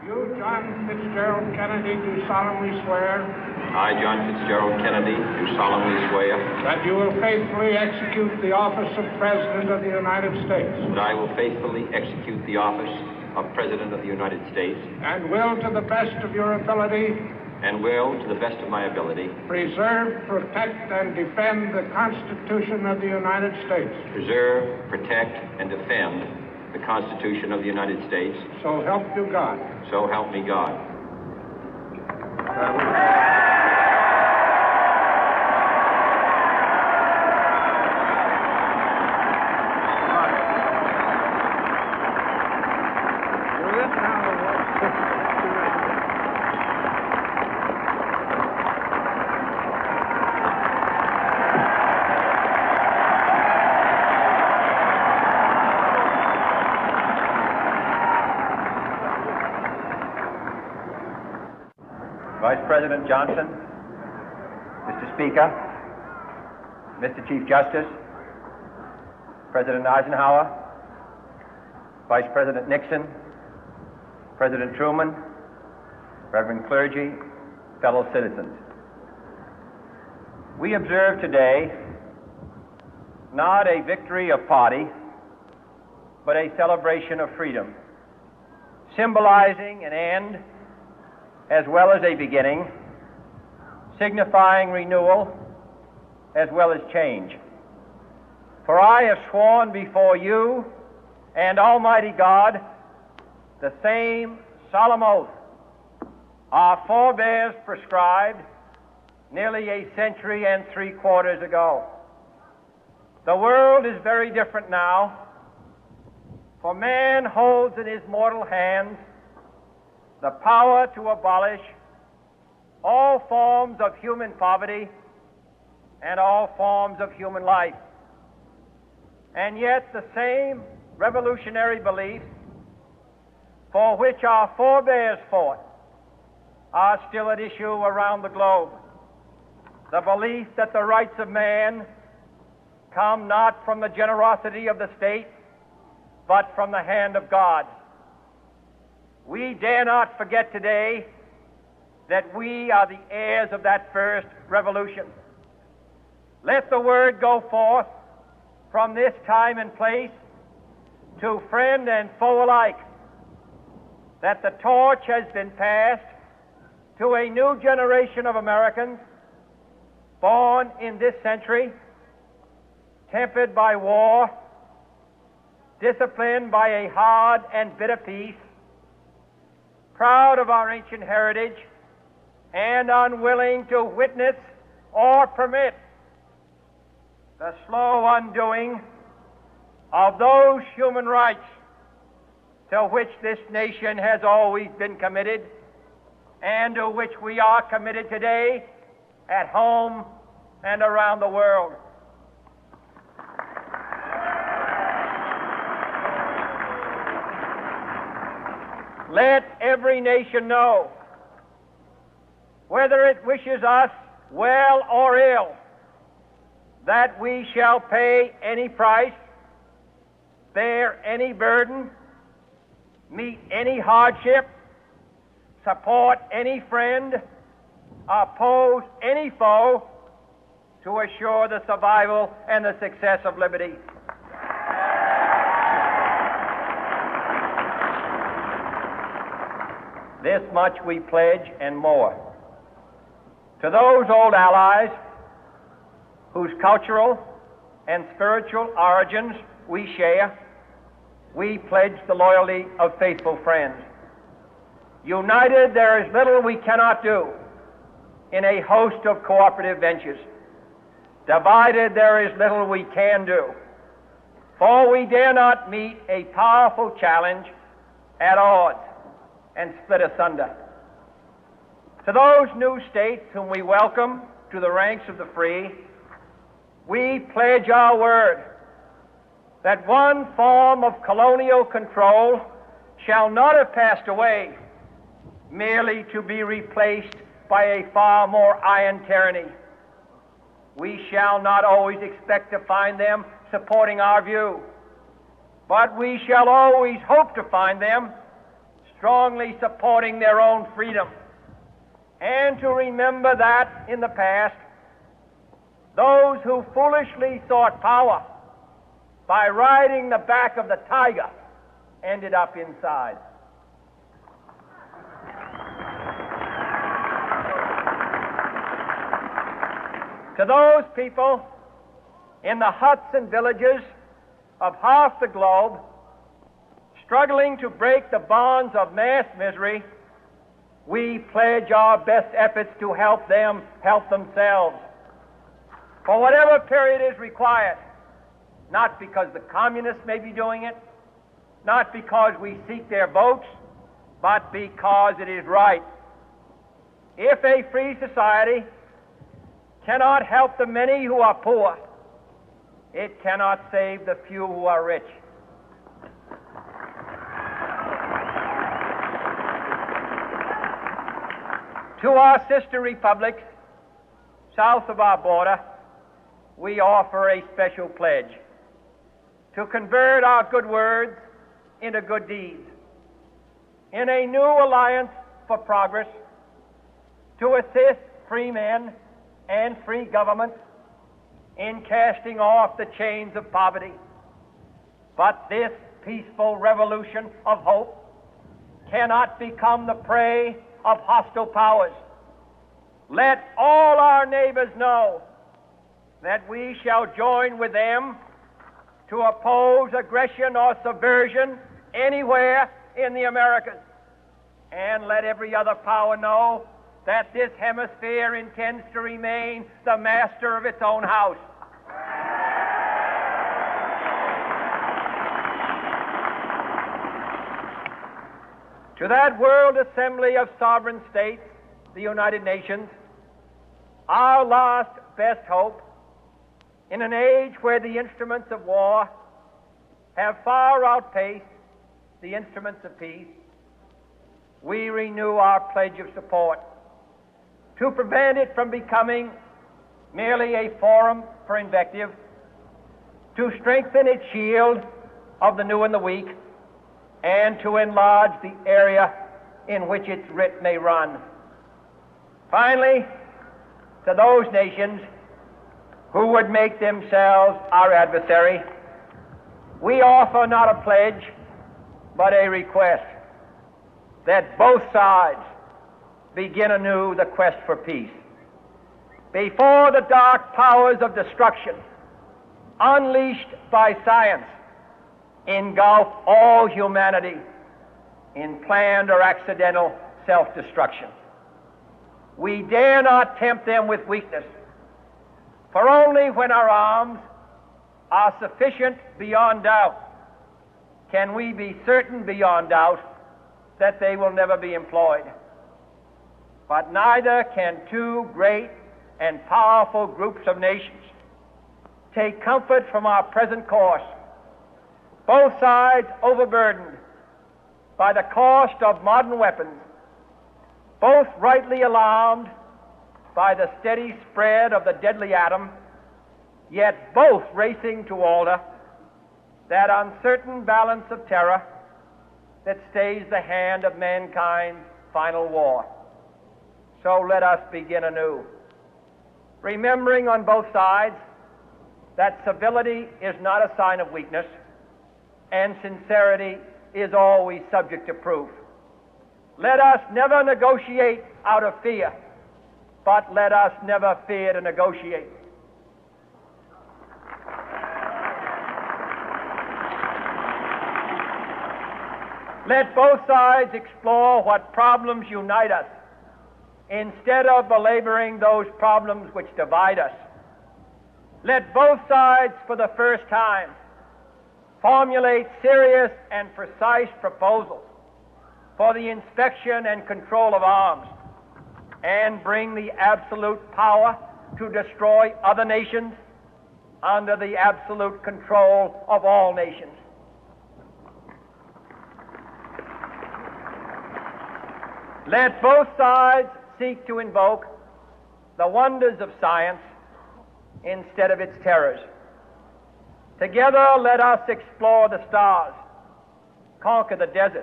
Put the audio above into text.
You, John Fitzgerald Kennedy, do solemnly swear I, John Fitzgerald Kennedy, do solemnly swear that you will faithfully execute the office of President of the United States that I will faithfully execute the office of President of the United States and will, to the best of your ability, and will, to the best of my ability, preserve, protect, and defend the Constitution of the United States. preserve, protect, and defend the Constitution of the United States. So help you God. So help me God. Vice President Johnson, Mr. Speaker, Mr. Chief Justice, President Eisenhower, Vice President Nixon, President Truman, Reverend clergy, fellow citizens. We observe today not a victory of party, but a celebration of freedom, symbolizing an end as well as a beginning, signifying renewal as well as change. For I have sworn before you and Almighty God the same solemn oath our forebears prescribed nearly a century and 3/4 ago. The world is very different now, for man holds in his mortal hands the power to abolish all forms of human poverty and all forms of human life. And yet the same revolutionary beliefs for which our forebears fought are still at issue around the globe. The belief that the rights of man come not from the generosity of the state, but from the hand of God. We dare not forget today that we are the heirs of that first revolution. Let the word go forth from this time and place to friend and foe alike that the torch has been passed to a new generation of Americans born in this century, tempered by war, disciplined by a hard and bitter peace, proud of our ancient heritage, and unwilling to witness or permit the slow undoing of those human rights to which this nation has always been committed and to which we are committed today at home and around the world. Let every nation know, whether it wishes us well or ill, that we shall pay any price, bear any burden, meet any hardship, support any friend, oppose any foe to assure the survival and the success of liberty. This much we pledge and more. To those old allies whose cultural and spiritual origins we share, we pledge the loyalty of faithful friends. United, there is little we cannot do in a host of cooperative ventures. Divided, there is little we can do, for we dare not meet a powerful challenge at odds and split asunder. To those new states whom we welcome to the ranks of the free, we pledge our word that one form of colonial control shall not have passed away, merely to be replaced by a far more iron tyranny. We shall not always expect to find them supporting our view, but we shall always hope to find them strongly supporting their own freedom, and to remember that in the past, those who foolishly sought power by riding the back of the tiger ended up inside. To those people in the huts and villages of half the globe struggling to break the bonds of mass misery, we pledge our best efforts to help them help themselves for whatever period is required, not because the communists may be doing it, not because we seek their votes, but because it is right. If a free society cannot help the many who are poor, it cannot save the few who are rich. To our sister republics south of our border, we offer a special pledge to convert our good words into good deeds, in a new alliance for progress, to assist free men and free governments in casting off the chains of poverty. But this peaceful revolution of hope cannot become the prey of hostile powers. Let all our neighbors know that we shall join with them to oppose aggression or subversion anywhere in the Americas. And let every other power know that this hemisphere intends to remain the master of its own house. To that World Assembly of Sovereign States, the United Nations, our last best hope, in an age where the instruments of war have far outpaced the instruments of peace, we renew our pledge of support to prevent it from becoming merely a forum for invective, to strengthen its shield of the new and the weak, and to enlarge the area in which its writ may run. Finally, to those nations who would make themselves our adversary, we offer not a pledge, but a request that both sides begin anew the quest for peace. Before the dark powers of destruction, unleashed by science, engulf all humanity in planned or accidental self-destruction, we dare not tempt them with weakness, for only when our arms are sufficient beyond doubt can we be certain beyond doubt that they will never be employed. But neither can two great and powerful groups of nations take comfort from our present course, both sides overburdened by the cost of modern weapons, both rightly alarmed by the steady spread of the deadly atom, yet both racing to alter that uncertain balance of terror that stays the hand of mankind's final war. So let us begin anew, remembering on both sides that civility is not a sign of weakness, and sincerity is always subject to proof. Let us never negotiate out of fear, but let us never fear to negotiate. Let both sides explore what problems unite us, instead of belaboring those problems which divide us. Let both sides, for the first time, formulate serious and precise proposals for the inspection and control of arms, and bring the absolute power to destroy other nations under the absolute control of all nations. Let both sides seek to invoke the wonders of science instead of its terrors. Together, let us explore the stars, conquer the desert,